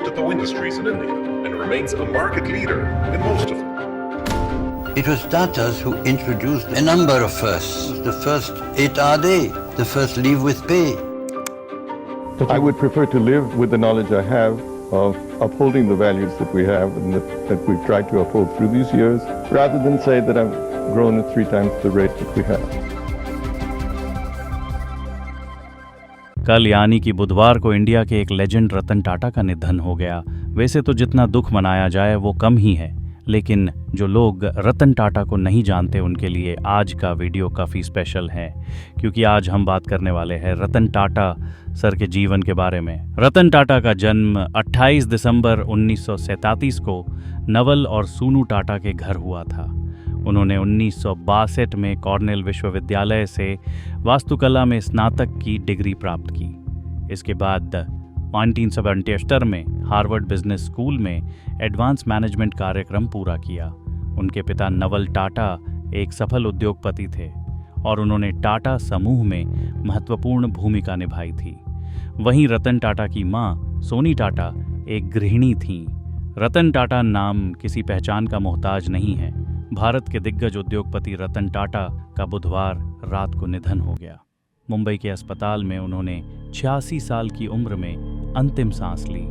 multiple industries in India and remains a market leader in most of them. It was Tatas who introduced a number of firsts. The first 8-hour day, the first leave with pay. I would prefer to live with the knowledge I have of upholding the values that we have and that we've tried to uphold through these years, rather than say that I've grown at 3 times the rate that we have. कल यानी कि बुधवार को India के एक legend Ratan Tata का निधन हो गया। वैसे तो जितना दुख मनाया जाए वो कम ही है, लेकिन जो लोग रतन टाटा को नहीं जानते उनके लिए आज का वीडियो काफ़ी स्पेशल है, क्योंकि आज हम बात करने वाले हैं रतन टाटा सर के जीवन के बारे में। रतन टाटा का जन्म 28 दिसंबर 1937 को नवल और सूनू टाटा के घर हुआ था। उन्होंने 1962 में कॉर्नेल विश्वविद्यालय से वास्तुकला में स्नातक की डिग्री प्राप्त की। इसके बाद 1977 में हार्वर्ड बिजनेस स्कूल में एडवांस मैनेजमेंट कार्यक्रम पूरा किया। उनके पिता नवल टाटा एक सफल उद्योगपति थे और उन्होंने टाटा समूह में महत्वपूर्ण भूमिका निभाई थी। वहीं रतन टाटा की मां सोनी टाटा एक गृहिणी थीं। रतन टाटा नाम किसी पहचान का मोहताज नहीं है। भारत के दिग्गज उद्योगपति रतन टाटा का बुधवार रात को निधन हो गया। मुंबई के अस्पताल में उन्होंने 86 साल की उम्र में अंतिम सांस ली।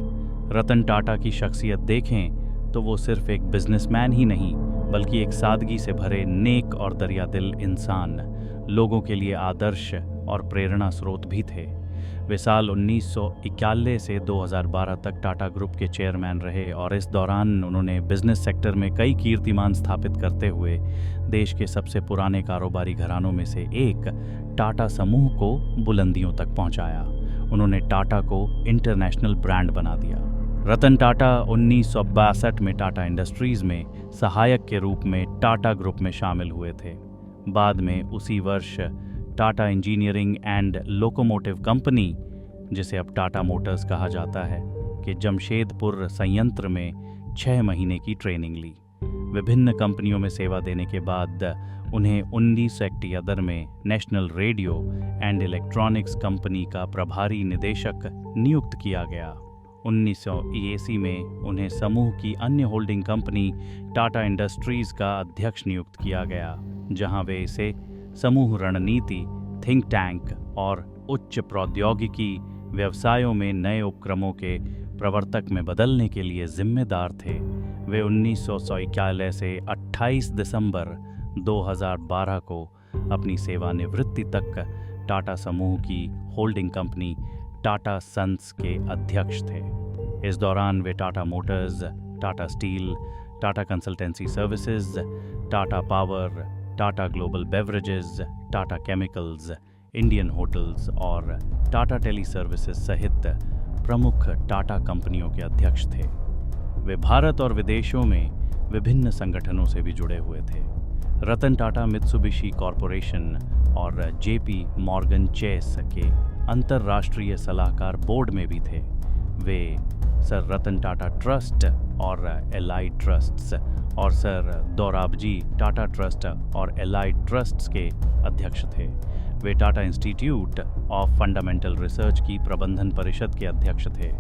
रतन टाटा की शख्सियत देखें तो वो सिर्फ एक बिजनेसमैन ही नहीं, बल्कि एक सादगी से भरे नेक और दरियादिल इंसान, लोगों के लिए आदर्श और प्रेरणा स्रोत भी थे। वे साल 1991 से 2012 तक टाटा ग्रुप के चेयरमैन रहे और इस दौरान उन्होंने बिजनेस सेक्टर में कई कीर्तिमान स्थापित करते हुए देश के सबसे पुराने कारोबारी घरानों में से एक टाटा समूह को बुलंदियों तक पहुंचाया। उन्होंने टाटा को इंटरनेशनल ब्रांड बना दिया। रतन टाटा 1962 में टाटा इंडस्ट्रीज में सहायक के रूप में टाटा ग्रुप में शामिल हुए थे। बाद में उसी वर्ष Tata engineering and locomotive company, जिसे अब टाटा मोटर्स कहा जाता है, कि जमशेदपुर संयंत्र में 6 महीने की ट्रेनिंग ली। विभिन्न कंपनियों में सेवा देने के बाद उन्हें 1971 में national radio and electronics company का प्रभारी निदेशक नियुक्त किया गया। 1981 में उन्हें समूह की अन्य होल्डिंग कंपनी टाटा इंडस्ट्रीज का अध्यक्ष नियुक्त किया गया, जहां वे इसे समूह रणनीति, थिंक टैंक और उच्च प्रौद्योगिकी व्यवसायों में नए उपक्रमों के प्रवर्तक में बदलने के लिए जिम्मेदार थे। वे 1991 से 28 दिसंबर 2012 को अपनी सेवानिवृत्ति तक टाटा समूह की होल्डिंग कंपनी टाटा सन्स के अध्यक्ष थे। इस दौरान वे Tata Motors, Tata Steel, Tata Consultancy Services, Tata Power, Tata Global Beverages, Tata Chemicals, Indian Hotels और टाटा टेली सर्विसेज सहित प्रमुख टाटा कंपनियों के अध्यक्ष थे। वे भारत और विदेशों में विभिन्न संगठनों से भी जुड़े हुए थे। रतन टाटा मित्सुबिशी कॉरपोरेशन और जेपी मॉर्गन चेस के अंतर्राष्ट्रीय सलाहकार बोर्ड में भी थे। वे सर रतन टाटा ट्रस्ट और एलाइड ट्रस्ट्स और सर दोराबजी टाटा ट्रस्ट और एलाइड ट्रस्ट्स के अध्यक्ष थे। वे Tata Institute of Fundamental Research की प्रबंधन परिषद के अध्यक्ष थे।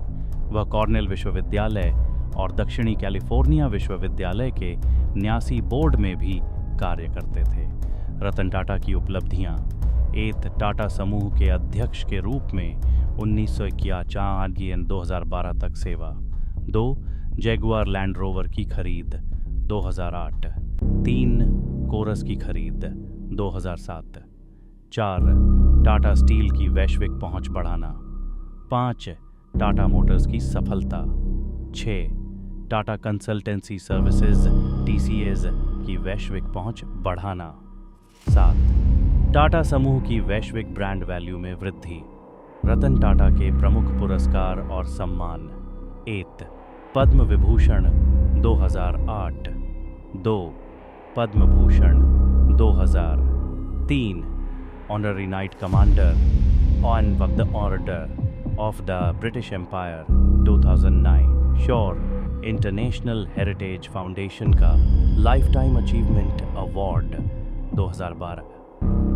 वह कॉर्नेल विश्वविद्यालय और दक्षिणी कैलिफोर्निया विश्वविद्यालय के न्यासी बोर्ड में भी कार्य करते थे। रतन टाटा की उपलब्धियां: 8 टाटा समूह के अध्यक्ष के रूप में 1951 2012 तक सेवा, 2 जैगुआर लैंड रोवर की खरीद 2008, 3 कोरस की खरीद 2007, 4 टाटा स्टील की वैश्विक पहुंच बढ़ाना, 5 टाटा मोटर्स की सफलता, 6 टाटा कंसल्टेंसी सर्विसेज TCS की वैश्विक पहुंच बढ़ाना, 7 टाटा समूह की वैश्विक ब्रांड वैल्यू में वृद्धि। रतन टाटा के प्रमुख पुरस्कार और सम्मान: 1 Padma Vibhushan 2008, 2 Padma Bhushan 2000, 3 Honorary Knight Commander on the Order of the British Empire 2009, श्योर इंटरनेशनल हेरिटेज फाउंडेशन का लाइफ टाइम अचीवमेंट अवार्ड 2012।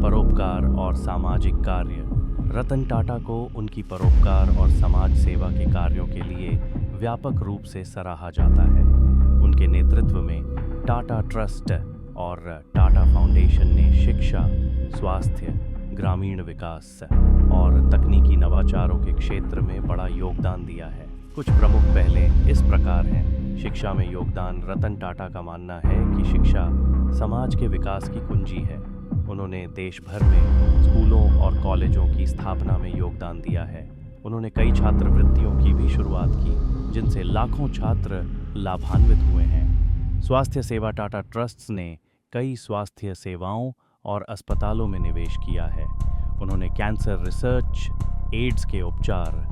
परोपकार और सामाजिक कार्य: रतन टाटा को उनकी परोपकार और समाज सेवा के कार्यों के लिए व्यापक रूप से सराहा जाता है। उनके नेतृत्व में टाटा ट्रस्ट और टाटा फाउंडेशन ने शिक्षा, स्वास्थ्य, ग्रामीण विकास और तकनीकी नवाचारों के क्षेत्र में बड़ा योगदान दिया है। कुछ प्रमुख पहले इस प्रकार हैं। शिक्षा में योगदान। रतन टाटा का मानना है कि शिक्षा समाज के विकास की कुंजी है। उन्होंने देश भर में स्कूलों और कॉलेजों की स्थापना में योगदान दिया है। उन्होंने कई छात्रवृत्तियों की भी शुरुआत की, जिनसे लाखों छात्र लाभान्वित हुए हैं। स्वास्थ्य सेवा। टाटा ट्रस्ट्स ने कई स्वास्थ्य सेवाओं और अस्पतालों में निवेश किया है। उन्होंने कैंसर रिसर्च, एड्स के उपचार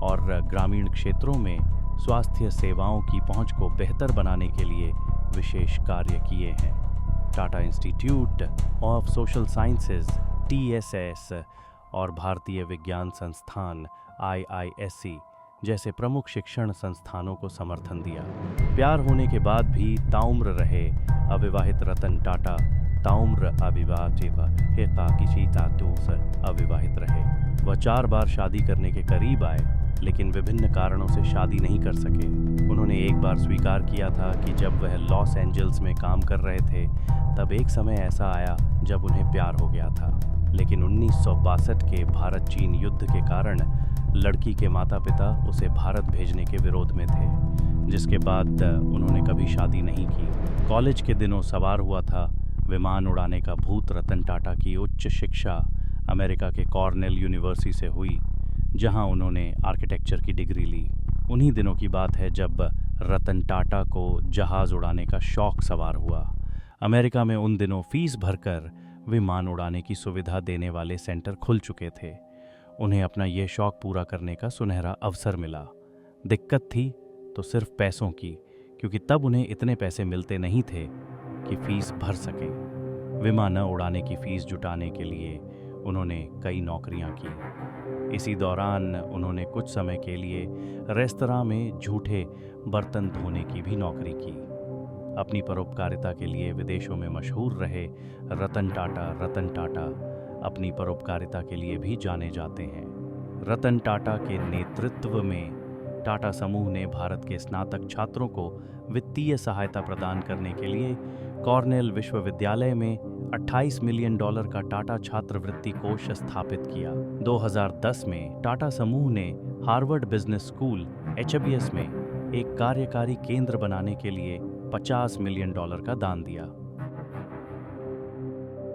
और ग्रामीण क्षेत्रों में स्वास्थ्य सेवाओं की पहुंच को बेहतर बनाने के लिए विशेष कार्य किए हैं। Tata Institute of social sciences (TSS) और भारतीय विज्ञान संस्थान (IISc) जैसे प्रमुख शिक्षण संस्थानों को समर्थन दिया। प्यार होने के बाद भी ताउम्र रहे अविवाहित रतन टाटा ताउम्र अविवाहित रहे। वह 4 बार शादी करने के करीब आए, लेकिन विभिन्न कारणों से शादी नहीं कर सके। उन्होंने एक बार स्वीकार किया था कि जब वह लॉस एंजल्स में काम कर रहे थे, तब एक समय ऐसा आया जब उन्हें प्यार हो गया था। लेकिन 1962 के भारत चीन युद्ध के कारण लड़की के माता पिता उसे भारत भेजने के विरोध में थे, जिसके बाद उन्होंने कभी शादी नहीं की। कॉलेज के दिनों सवार हुआ था विमान उड़ाने का भूत। रतन टाटा की उच्च शिक्षा अमेरिका के कॉर्नेल यूनिवर्सिटी से हुई, जहां उन्होंने आर्किटेक्चर की डिग्री ली। उन्हीं दिनों की बात है जब रतन टाटा को जहाज उड़ाने का शौक सवार हुआ। अमेरिका में उन दिनों फीस भरकर विमान उड़ाने की सुविधा देने वाले सेंटर खुल चुके थे। उन्हें अपना ये शौक पूरा करने का सुनहरा अवसर मिला। दिक्कत थी तो सिर्फ पैसों की, क्योंकि तब उन्हें इतने पैसे मिलते नहीं थे कि फीस भर सकें। विमान उड़ाने की फीस जुटाने के लिए उन्होंने कई नौकरियां की। इसी दौरान उन्होंने कुछ समय के लिए रेस्तरां में झूठे बर्तन धोने की भी नौकरी की। अपनी परोपकारिता के लिए विदेशों में मशहूर रहे रतन टाटा अपनी परोपकारिता के लिए भी जाने जाते हैं। रतन टाटा के नेतृत्व में टाटा समूह ने भारत के स्नातक छात्रों को वित्तीय सहायता प्रदान करने के लिए कॉर्नेल विश्वविद्यालय में $28 मिलियन का टाटा छात्रवृत्ति कोष स्थापित किया। 2010 में टाटा समूह ने हार्वर्ड बिजनेस स्कूल (HBS) में एक कार्यकारी केंद्र बनाने के लिए $50 मिलियन का दान दिया।